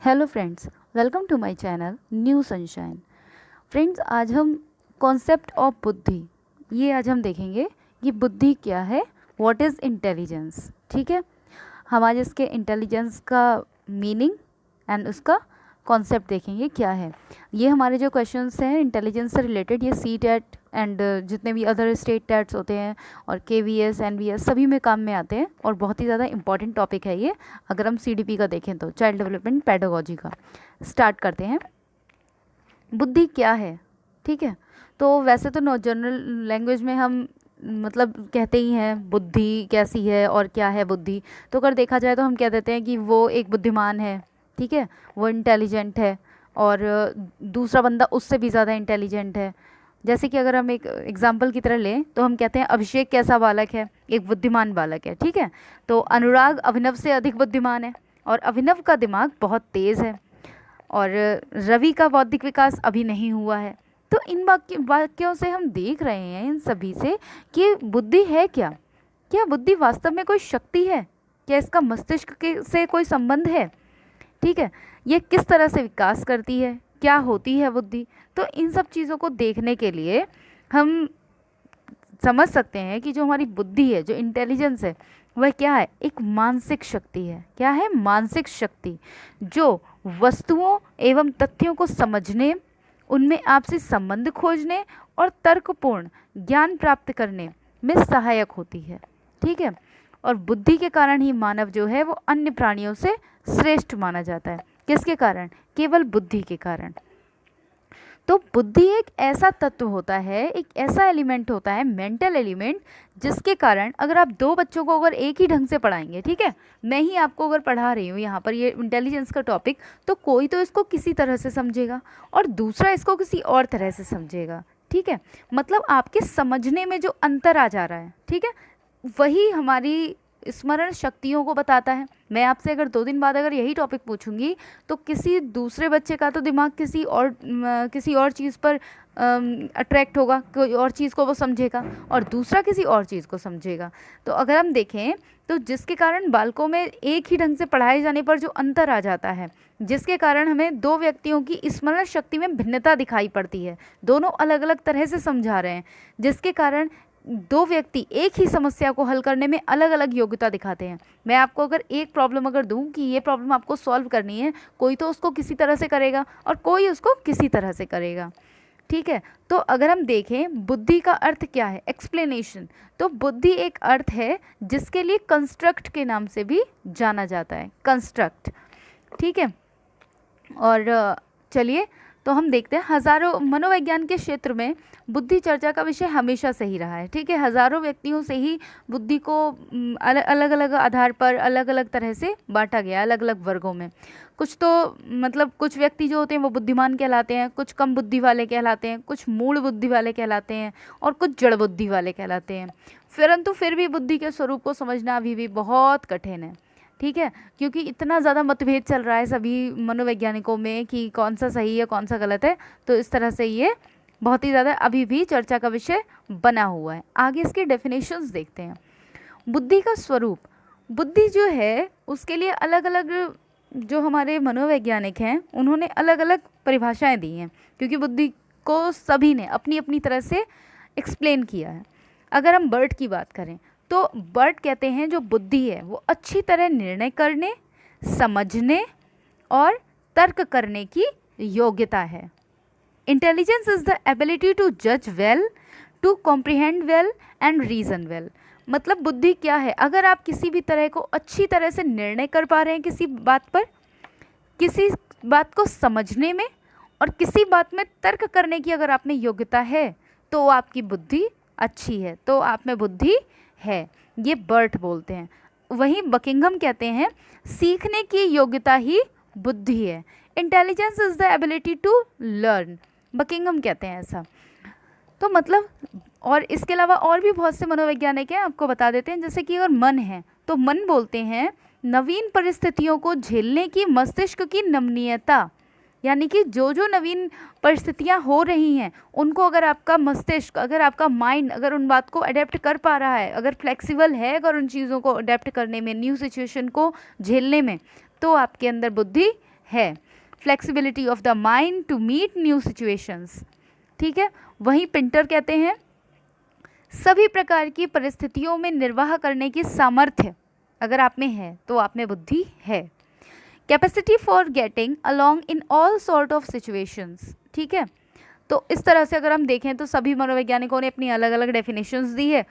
Hello friends, welcome to my channel new sunshine. Friends, आज हम concept of बुद्धि ये आज हम देखेंगे कि बुद्धि क्या है, व्हाट इज़ इंटेलिजेंस। ठीक है, हम आज इसके इंटेलिजेंस का मीनिंग एंड उसका कॉन्सेप्ट देखेंगे क्या है। ये हमारे जो क्वेश्चंस हैं इंटेलिजेंस से रिलेटेड, ये सी टेट एंड जितने भी अदर स्टेट टेट्स होते हैं और KVS NVS सभी में काम में आते हैं और बहुत ही ज़्यादा इंपॉर्टेंट टॉपिक है ये। अगर हम CDP का देखें तो चाइल्ड डेवलपमेंट पेडागोजी का स्टार्ट करते हैं। बुद्धि क्या है, ठीक है। तो वैसे तो जनरल लैंग्वेज में हम मतलब कहते ही हैं बुद्धि कैसी है और क्या है बुद्धि। तो अगर देखा जाए तो हम कह देते हैं कि वो एक बुद्धिमान है, ठीक है, वो इंटेलिजेंट है और दूसरा बंदा उससे भी ज़्यादा इंटेलिजेंट है। जैसे कि अगर हम एक एग्जाम्पल की तरह लें तो हम कहते हैं अभिषेक कैसा बालक है, एक बुद्धिमान बालक है, ठीक है। तो अनुराग अभिनव से अधिक बुद्धिमान है और अभिनव का दिमाग बहुत तेज़ है और रवि का बौद्धिक विकास अभी नहीं हुआ है। तो इन वाक्यों से हम देख रहे हैं इन सभी से कि बुद्धि है क्या, क्या बुद्धि वास्तव में कोई शक्ति है, क्या इसका मस्तिष्क के से कोई संबंध है, ठीक है, ये किस तरह से विकास करती है, क्या होती है बुद्धि। तो इन सब चीज़ों को देखने के लिए हम समझ सकते हैं कि जो हमारी बुद्धि है, जो इंटेलिजेंस है, वह क्या है, एक मानसिक शक्ति है। क्या है, मानसिक शक्ति जो वस्तुओं एवं तथ्यों को समझने, उनमें आपसी संबंध खोजने और तर्कपूर्ण ज्ञान प्राप्त करने में सहायक होती है, ठीक है। और बुद्धि के कारण ही मानव जो है वो अन्य प्राणियों से श्रेष्ठ माना जाता है। किसके कारण, केवल बुद्धि के कारण। तो बुद्धि एक ऐसा तत्व होता है, एक ऐसा एलिमेंट होता है, मेंटल एलिमेंट, जिसके कारण अगर आप दो बच्चों को अगर एक ही ढंग से पढ़ाएंगे, ठीक है, मैं ही आपको अगर पढ़ा रही हूँ यहाँ पर ये इंटेलिजेंस का टॉपिक, तो कोई तो इसको किसी तरह से समझेगा और दूसरा इसको किसी और तरह से समझेगा, ठीक है। मतलब आपके समझने में जो अंतर आ जा रहा है, ठीक है, वही हमारी स्मरण शक्तियों को बताता है। मैं आपसे अगर 2 दिन बाद अगर यही टॉपिक पूछूंगी तो किसी दूसरे बच्चे का तो दिमाग किसी और चीज़ पर अट्रैक्ट होगा, कोई और चीज़ को वो समझेगा और दूसरा किसी और चीज़ को समझेगा। तो अगर हम देखें तो जिसके कारण बालकों में एक ही ढंग से पढ़ाए जाने पर जो अंतर आ जाता है, जिसके कारण हमें दो व्यक्तियों की स्मरण शक्ति में भिन्नता दिखाई पड़ती है, दोनों अलग अलग तरह से समझा रहे हैं, जिसके कारण दो व्यक्ति एक ही समस्या को हल करने में अलग अलग योग्यता दिखाते हैं। मैं आपको अगर एक प्रॉब्लम अगर दूं कि ये प्रॉब्लम आपको सॉल्व करनी है, कोई तो उसको किसी तरह से करेगा और कोई उसको किसी तरह से करेगा, ठीक है। तो अगर हम देखें बुद्धि का अर्थ क्या है, एक्सप्लेनेशन, तो बुद्धि एक अर्थ है जिसके लिए कंस्ट्रक्ट के नाम से भी जाना जाता है, कंस्ट्रक्ट, ठीक है। और चलिए तो हम देखते हैं, हज़ारों मनोविज्ञान के क्षेत्र में बुद्धि चर्चा का विषय हमेशा से ही रहा है, ठीक है। हज़ारों व्यक्तियों से ही बुद्धि को अलग अलग आधार पर अलग अलग तरह से बांटा गया, अलग अलग वर्गों में। कुछ तो मतलब कुछ व्यक्ति जो होते हैं वो बुद्धिमान कहलाते हैं, कुछ कम बुद्धि वाले कहलाते हैं, कुछ मूढ़ बुद्धि वाले कहलाते हैं और कुछ जड़ बुद्धि वाले कहलाते हैं। परंतु फिर भी बुद्धि के स्वरूप को समझना अभी भी बहुत कठिन है, ठीक है, क्योंकि इतना ज़्यादा मतभेद चल रहा है सभी मनोवैज्ञानिकों में कि कौन सा सही है कौन सा गलत है। तो इस तरह से ये बहुत ही ज़्यादा अभी भी चर्चा का विषय बना हुआ है। आगे इसके डेफिनेशंस देखते हैं। बुद्धि का स्वरूप, बुद्धि जो है उसके लिए अलग अलग जो हमारे मनोवैज्ञानिक हैं उन्होंने अलग अलग परिभाषाएं दी हैं, क्योंकि बुद्धि को सभी ने अपनी अपनी तरह से एक्सप्लेन किया है। अगर हम बर्ट की बात करें तो बर्ट कहते हैं जो बुद्धि है वो अच्छी तरह निर्णय करने, समझने और तर्क करने की योग्यता है। Intelligence is the ability to जज well, to comprehend well and reason well. मतलब बुद्धि क्या है, अगर आप किसी भी तरह को अच्छी तरह से निर्णय कर पा रहे हैं किसी बात पर, किसी बात को समझने में और किसी बात में तर्क करने की अगर आप में योग्यता है तो आपकी बुद्धि अच्छी है, तो आप में बुद्धि है। ये बर्ट बोलते हैं। वहीं बकिंघम कहते हैं सीखने की योग्यता ही बुद्धि है। Intelligence is the ability to learn, Buckingham कहते हैं ऐसा। तो मतलब और इसके अलावा और भी बहुत से मनोवैज्ञानिक हैं, आपको बता देते हैं। जैसे कि अगर मन है तो मन बोलते हैं नवीन परिस्थितियों को झेलने की मस्तिष्क की नमनीयता, यानी कि जो जो नवीन परिस्थितियां हो रही हैं उनको अगर आपका मस्तिष्क, अगर आपका माइंड अगर उन बात को अडेप्ट कर पा रहा है, अगर फ्लेक्सिबल है अगर उन चीज़ों को अडेप्ट करने में, न्यू सिचुएशन को झेलने में, तो आपके अंदर बुद्धि है, flexibility of the mind to meet new situations, ठीक है। वहीं पिंटर कहते हैं सभी प्रकार की परिस्थितियों में निर्वाह करने की सामर्थ्य अगर आप में है तो आप में बुद्धि है। Capacity for getting along in all sort of situations, ठीक है। तो इस तरह से अगर हम देखें तो सभी मनोवैज्ञानिकों ने अपनी अलग अलग डेफिनेशंस दी है,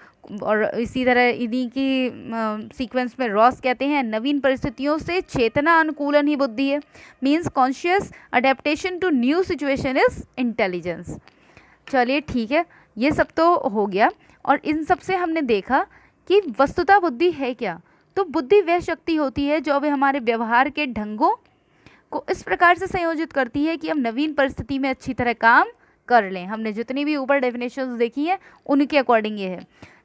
और इसी तरह इन्हीं की सीक्वेंस में रॉस कहते हैं नवीन परिस्थितियों से चेतना अनुकूलन ही बुद्धि है, means conscious adaptation to new situation is intelligence. चलिए ठीक है, ये सब तो हो गया। और इन सब से हमने देखा कि वस्तुतः बुद्धि है क्या। तो बुद्धि वह शक्ति होती है जो वे हमारे व्यवहार के ढंगों को इस प्रकार से संयोजित करती है कि हम नवीन परिस्थिति में अच्छी तरह काम कर लें। हमने जितनी भी ऊपर डेफिनेशंस देखी हैं उनके अकॉर्डिंग ये है।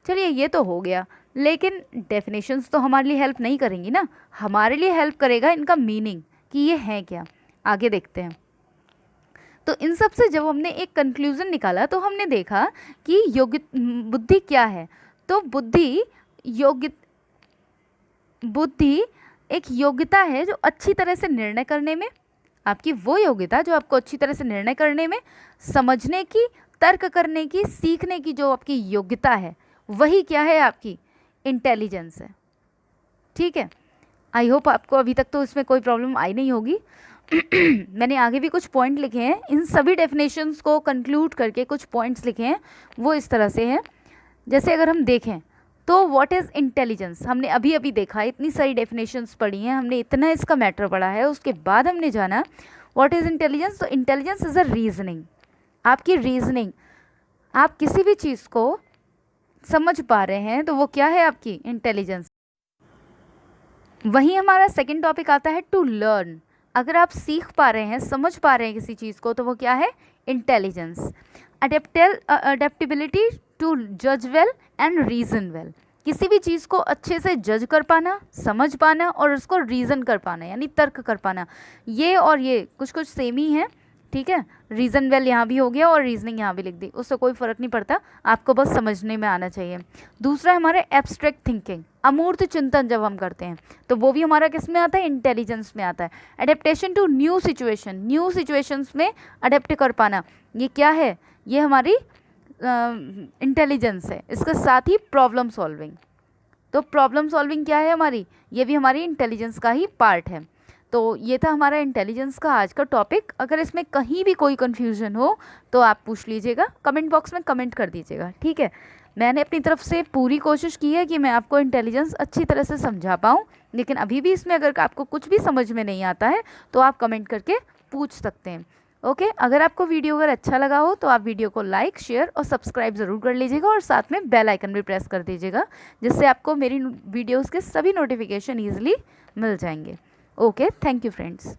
चलिए ये तो हो गया, लेकिन डेफिनेशंस तो हमारे लिए हेल्प नहीं करेंगी ना, हमारे लिए हेल्प करेगा इनका मीनिंग कि ये है क्या। आगे देखते हैं। तो इन सब से जब हमने एक कंक्लूजन निकाला तो हमने देखा कि बुद्धि क्या है। तो बुद्धि एक योग्यता है जो अच्छी तरह से निर्णय करने में, आपकी वो योग्यता जो आपको अच्छी तरह से निर्णय करने में, समझने की, तर्क करने की, सीखने की जो आपकी योग्यता है, वही क्या है, आपकी इंटेलिजेंस है, ठीक है। आई होप आपको अभी तक तो इसमें कोई प्रॉब्लम आई नहीं होगी। मैंने आगे भी कुछ पॉइंट लिखे हैं, इन सभी डेफिनेशंस को कंक्लूड करके कुछ पॉइंट्स लिखे हैं, वो इस तरह से हैं। जैसे अगर हम देखें तो व्हाट इज़ इंटेलिजेंस, हमने अभी अभी देखा, इतनी सारी डेफिनेशंस पढ़ी हैं, हमने इतना इसका मैटर पढ़ा है, उसके बाद हमने जाना व्हाट इज़ इंटेलिजेंस। तो इंटेलिजेंस इज़ अ रीजनिंग, आपकी रीजनिंग, आप किसी भी चीज़ को समझ पा रहे हैं तो वो क्या है, आपकी इंटेलिजेंस। वहीं हमारा सेकेंड टॉपिक आता है टू लर्न, अगर आप सीख पा रहे हैं, समझ पा रहे हैं किसी चीज़ को तो वो क्या है, इंटेलिजेंस। अडेप्टेबिलिटी टू जज वेल एंड रीज़न वेल, किसी भी चीज़ को अच्छे से जज कर पाना, समझ पाना और उसको रीज़न कर पाना यानी तर्क कर पाना। ये और ये कुछ कुछ सेम ही है, ठीक है। रीज़न वेल यहाँ भी हो गया और रीजनिंग यहाँ भी लिख दी, उससे कोई फ़र्क नहीं पड़ता, आपको बस समझने में आना चाहिए। दूसरा हमारे एब्स्ट्रैक्ट थिंकिंग, अमूर्त चिंतन जब हम करते हैं तो वो भी हमारा किस में आता है, इंटेलिजेंस में आता है। Adaptation to new situation, new situations में अडेप्ट कर पाना, ये क्या है, ये हमारी इंटेलिजेंस है। इसके साथ ही प्रॉब्लम सॉल्विंग, तो प्रॉब्लम सॉल्विंग क्या है हमारी, ये भी हमारी इंटेलिजेंस का ही पार्ट है। तो ये था हमारा इंटेलिजेंस का आज का टॉपिक। अगर इसमें कहीं भी कोई कन्फ्यूज़न हो तो आप पूछ लीजिएगा, कमेंट बॉक्स में कमेंट कर दीजिएगा, ठीक है। मैंने अपनी तरफ से पूरी कोशिश की है कि मैं आपको इंटेलिजेंस अच्छी तरह से समझा पाऊँ, लेकिन अभी भी इसमें अगर आपको कुछ भी समझ में नहीं आता है तो आप कमेंट करके पूछ सकते हैं, ओके। अगर आपको वीडियो अगर अच्छा लगा हो तो आप वीडियो को लाइक, शेयर और सब्सक्राइब ज़रूर कर लीजिएगा और साथ में बेल आइकन भी प्रेस कर दीजिएगा, जिससे आपको मेरी वीडियोज़ के सभी नोटिफिकेशन ईजिली मिल जाएंगे। Okay, thank you friends.